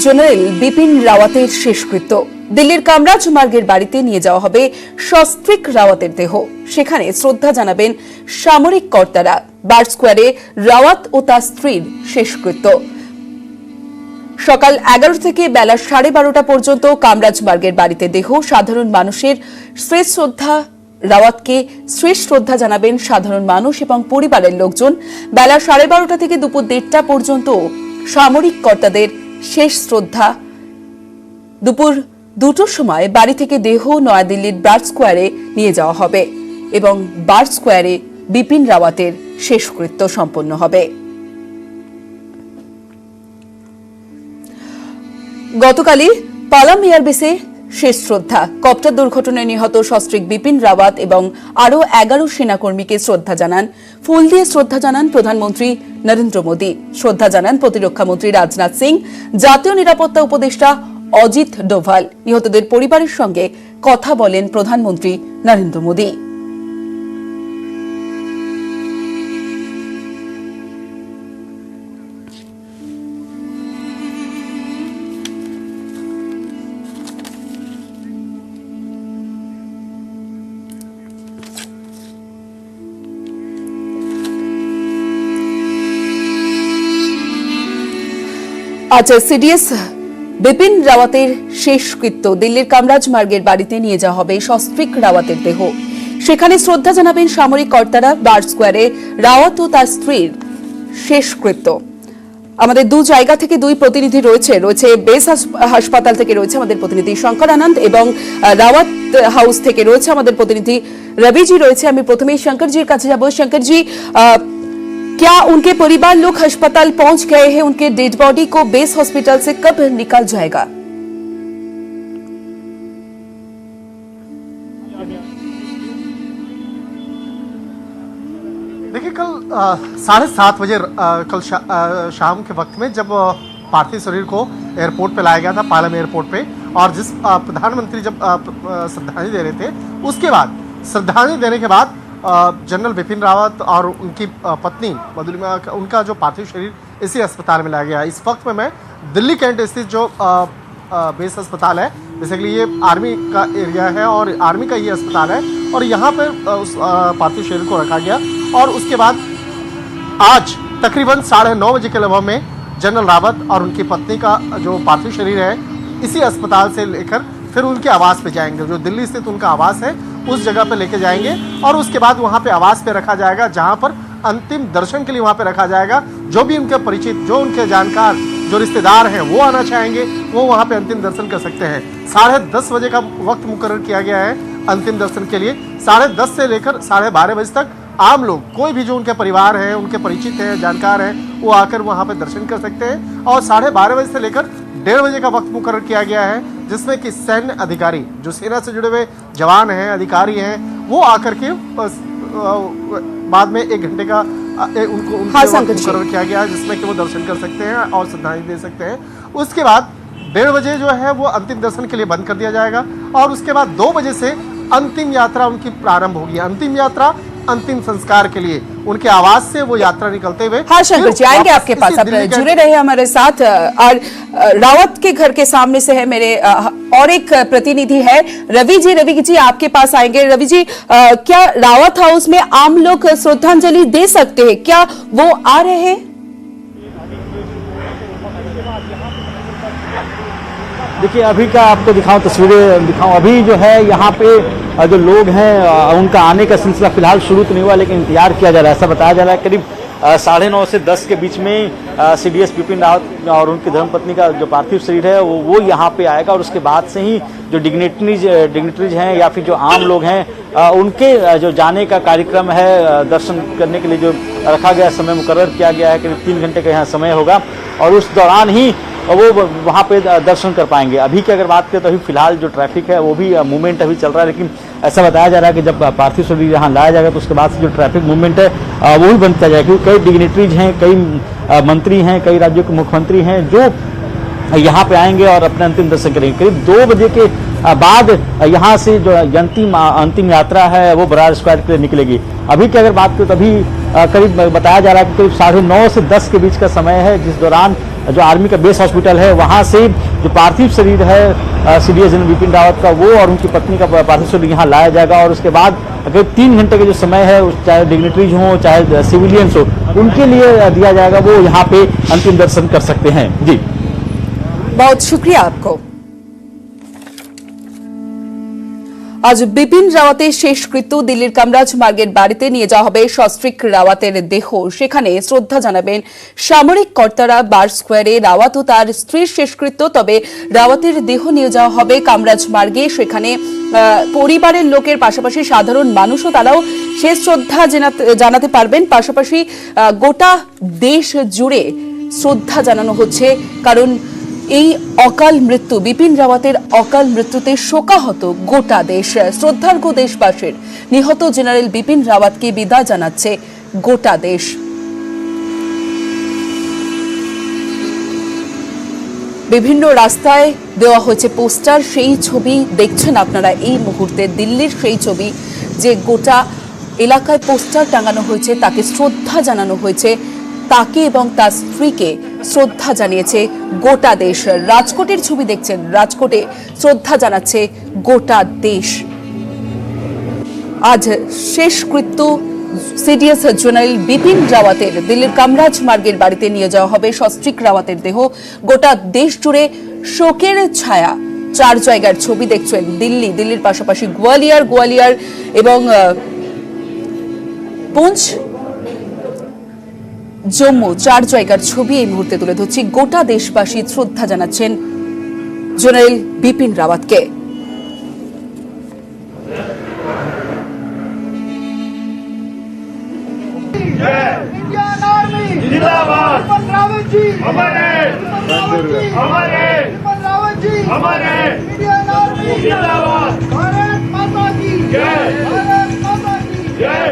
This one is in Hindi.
জেনারেল বিপিন রাওয়াতের শেষকৃত্য। দিল্লির কামরাজ মার্গের বাড়িতে নিয়ে যাওয়া হবে সস্ত্রীক রাওয়াতের দেহ। সেখানে শ্রদ্ধা জানাবেন সামরিক কর্তারা। বার স্কোয়ারে রাওয়াত ও তার স্ত্রীর শেষকৃত্য সকাল 11 থেকে বেলা 12:30 পর্যন্ত কামরাজ মার্গের বাড়িতে দেহ। সাধারণ মানুষের শেষ শ্রদ্ধা রাওয়াতকে শেষ শ্রদ্ধা জানাবেন সাধারণ মানুষ এবং পরিবারের লোকজন। বেলা 12:30 থেকে দুপুর 1:30 পর্যন্ত সামরিক কর্তাদের শেষ শ্রদ্ধা। দুপুর 2টার সময় বাড়ি থেকে দেহ নয়াদিল্লির বার স্কোয়ারে নিয়ে যাওয়া হবে এবং বার স্কোয়ারে বিপিন রাওয়াতের শেষকৃত্য সম্পন্ন হবে। গতকালই পালাম এয়ারবেসে শেষ শ্রদ্ধা। কপ্টার দুর্ঘটনায় নিহত সস্ত্রীক বিপিন রাওয়াত এবং আরও 11 সেনাকর্মীকে শ্রদ্ধা জানান। ফুল দিয়ে শ্রদ্ধা জানান প্রধানমন্ত্রী নরেন্দ্র মোদী। শ্রদ্ধা জানান প্রতিরক্ষা মন্ত্রী রাজনাথ সিং, জাতীয় নিরাপত্তা উপদেষ্টা অজিত ডোভাল। নিহতদের পরিবারের সঙ্গে কথা বলেন প্রধানমন্ত্রী নরেন্দ্র মোদী। আজ সিডিএস বিপিন রাওয়াতের শেষকৃত্য। দিল্লির কামরাজ মার্গের বাড়িতে নিয়ে যাওয়া হবে সস্ত্রীক রাওয়াতের দেহ। সেখানে শ্রদ্ধা জানাবেন সামরিক কর্তারা। বার স্কোয়ারে রাওয়াত ও তার স্ত্রীর শেষকৃত্য। আমাদের দু জায়গা থেকে দুই প্রতিনিধি রয়েছে বেস হাসপাতাল থেকে রয়েছে আমাদের প্রতিনিধি শঙ্কর আনন্দ এবং রাওয়াত হাউস থেকে রয়েছে আমাদের প্রতিনিধি রবিজি রয়েছে। আমি প্রথমেই শঙ্করজির কাছে যাব। শঙ্করজি, क्या उनके परिवार लोग अस्पताल पहुंच गए हैं? उनके डेड बॉडी को बेस हॉस्पिटल से कब निकाल जाएगा? देखिए, कल 7:30 बजे कल शाम के वक्त में जब पार्थिव शरीर को एयरपोर्ट पे लाया गया था, पालम एयरपोर्ट पे, और जिस प्रधानमंत्री जब श्रद्धांजलि दे रहे थे, उसके बाद श्रद्धांजलि देने के बाद जनरल बिपिन रावत और उनकी पत्नी मधुलिमा, उनका जो पार्थिव शरीर इसी अस्पताल में लाया गया। इस वक्त में मैं दिल्ली कैंट स्थित जो बेस अस्पताल है, बेसिकली ये आर्मी का एरिया है और आर्मी का ये अस्पताल है, और यहाँ पर उस पार्थिव शरीर को रखा गया। और उसके बाद आज तकरीबन 9:30 बजे के लगभग में जनरल रावत और उनकी पत्नी का जो पार्थिव शरीर है इसी अस्पताल से लेकर फिर उनके आवास पे जाएंगे। जो दिल्ली स्थित उनका आवास है उस जगह पे लेके जाएंगे, और उसके बाद वहाँ पे आवास पे रखा जाएगा, जहाँ पर अंतिम दर्शन के लिए वहाँ पे रखा जाएगा। जो भी उनके परिचित, जो उनके जानकार, जो रिश्तेदार हैं वो आना चाहेंगे, वो वहाँ पे अंतिम दर्शन कर सकते हैं। 10:30 बजे का वक्त मुकर्रर किया गया है अंतिम दर्शन के लिए। 10:30 से लेकर 12:30 बजे तक आम लोग, कोई भी जो उनके परिवार हैं, उनके परिचित हैं, जानकार हैं, वो आकर वहाँ पे दर्शन कर सकते हैं। और 12:30 बजे से लेकर 1:30 बजे का वक्त मुकर्रर किया गया है, जिसमें कि सैन्य अधिकारी, जो सेना से जुड़े हुए जवान हैं, अधिकारी हैं, वो आकर के बाद में 1 घंटे का उनको मुकर्रर किया गया है, जिसमें कि वो दर्शन कर सकते हैं और श्रद्धांजलि दे सकते हैं। उसके बाद 1:30 बजे जो है वो अंतिम दर्शन के लिए बंद कर दिया जाएगा, और उसके बाद 2 बजे से अंतिम यात्रा उनकी प्रारंभ होगी। अंतिम यात्रा अंतिम संस्कार के लिए उनके आवास से वो यात्रा निकलते हुए। हाँ शंकर जी, आएंगे आपके पास, आप जुड़े रहे हमारे साथ। और रावत के घर के सामने से है मेरे और एक प्रतिनिधि है रवि जी आपके पास आएंगे। रवि जी, क्या रावत हाउस में आम लोग श्रद्धांजलि दे सकते हैं? क्या वो आ रहे हैं? देखिए, अभी का आपको दिखाऊं, तस्वीरें दिखाऊं। अभी जो है यहाँ पे जो लोग हैं उनका आने का सिलसिला फिलहाल शुरू तो नहीं हुआ, लेकिन इंतजार किया जा रहा है। ऐसा बताया जा रहा है करीब 9:30 से 10 के बीच में सीडीएस बिपिन रावत और उनकी धर्मपत्नी का जो पार्थिव शरीर है वो यहाँ पे आएगा, और उसके बाद से ही जो डिग्नेटरीज हैं या फिर जो आम लोग हैं उनके जो जाने का कार्यक्रम है, दर्शन करने के लिए जो रखा गया समय मुकर्रर किया गया है, करीब 3 घंटे का यहाँ समय होगा, और उस दौरान ही वो वहाँ पे दर्शन कर पाएंगे। अभी की अगर बात करें तो अभी फिलहाल जो ट्रैफिक है वो भी मूवमेंट अभी चल रहा है, लेकिन ऐसा बताया जा रहा है कि जब पार्थिव शरीर यहाँ लाया जाएगा तो उसके बाद से जो ट्रैफिक मूवमेंट है वो भी बंद किया जाएगा, क्योंकि कई डिग्नेटरीज हैं, कई मंत्री हैं, कई राज्यों के मुख्यमंत्री हैं जो यहाँ पे आएंगे और अपने अंतिम दर्शन करेंगे। करीब 2 बजे के बाद यहाँ से जो अंतिम यात्रा है वो बरार स्क्वायर के लिए निकलेगी। अभी की अगर बात करें तो अभी करीब बताया जा रहा है कि करीब 9:30 से 10 के बीच का समय है, जिस दौरान जो आर्मी का बेस हॉस्पिटल है वहाँ से जो पार्थिव शरीर है सीडीएस जनरल बिपिन रावत का वो और उनकी पत्नी का पार्थिव शरीर यहाँ लाया जाएगा और उसके बाद करीब 3 घंटे का जो समय है चाहे डिग्नेटरीज हो चाहे सिविलियंस हो उनके लिए दिया जाएगा, वो यहाँ पे अंतिम दर्शन कर सकते हैं। जी बहुत शुक्रिया आपको। আজ বিপিন রাওয়াতের শেষকৃত্য দিল্লির কামরাজ মার্গের বাড়িতে নিয়ে যাওয়া হবে সস্ত্রীক রাওয়াতের দেহ। সেখানে শ্রদ্ধা জানাবেন সামরিক কর্তারা। বার স্কোয়ারে রাওয়াত ও তার স্ত্রীর শেষকৃত্য, তবে রাওয়াতের দেহ নিয়ে যাওয়া হবে কামরাজ মার্গে। সেখানে পরিবারের লোকের পাশাপাশি সাধারণ মানুষও তারাও শেষ শ্রদ্ধা জানাতে পারবেন। পাশাপাশি গোটা দেশ জুড়ে শ্রদ্ধা জানানো হচ্ছে, কারণ এই অকাল মৃত্যু, বিপিন রাওয়াতের অকাল মৃত্যুতে শোকাহত গোটা দেশ। শ্রদ্ধার্ঘ দেশবাসীর নিহত জেনারেল বিপিন রাওয়াতকে বিদায় জানাচ্ছে গোটা দেশ। বিভিন্ন রাস্তায় দেওয়া হয়েছে পোস্টার, সেই ছবি দেখছেন আপনারা এই মুহূর্তে। দিল্লির সেই ছবি যে গোটা এলাকায় পোস্টার টাঙানো হয়েছে, তাকে শ্রদ্ধা জানানো হয়েছে, তাকে এবং তার স্ত্রীকে শ্রদ্ধা জানিয়েছে গোটা দেশ। রাজকোটের ছবি দেখছেন, রাজকোটে শ্রদ্ধা জানাচ্ছে গোটা দেশ। আজ শেষকৃত্য সিডিএস জেনারেল বিপিন রাওয়াতের দিল্লির কামরাজ মার্গের বাড়িতে নিয়ে যাওয়া হবে সস্ত্রীক রাওয়াতের দেহ। গোটা দেশ জুড়ে শোকের ছায়া। 4 জায়গার ছবি দেখছেন, দিল্লির পাশাপাশি গোয়ালিয়র এবং পুঞ্চ, জম্মু, 4 জায়গার ছবি এই মুহূর্তে তুলে ধরছি। গোটা দেশবাসী শ্রদ্ধা জানাচ্ছেন জেনারেল বিপিন রাওয়াতকে। इंडियन आर्मी जिंदाबाद। बिपिन रावत जी अमर है, अमर है, बिपिन रावत जी अमर है, इंडियन आर्मी जिंदाबाद। भारत माता की जय, भारत माता की जय।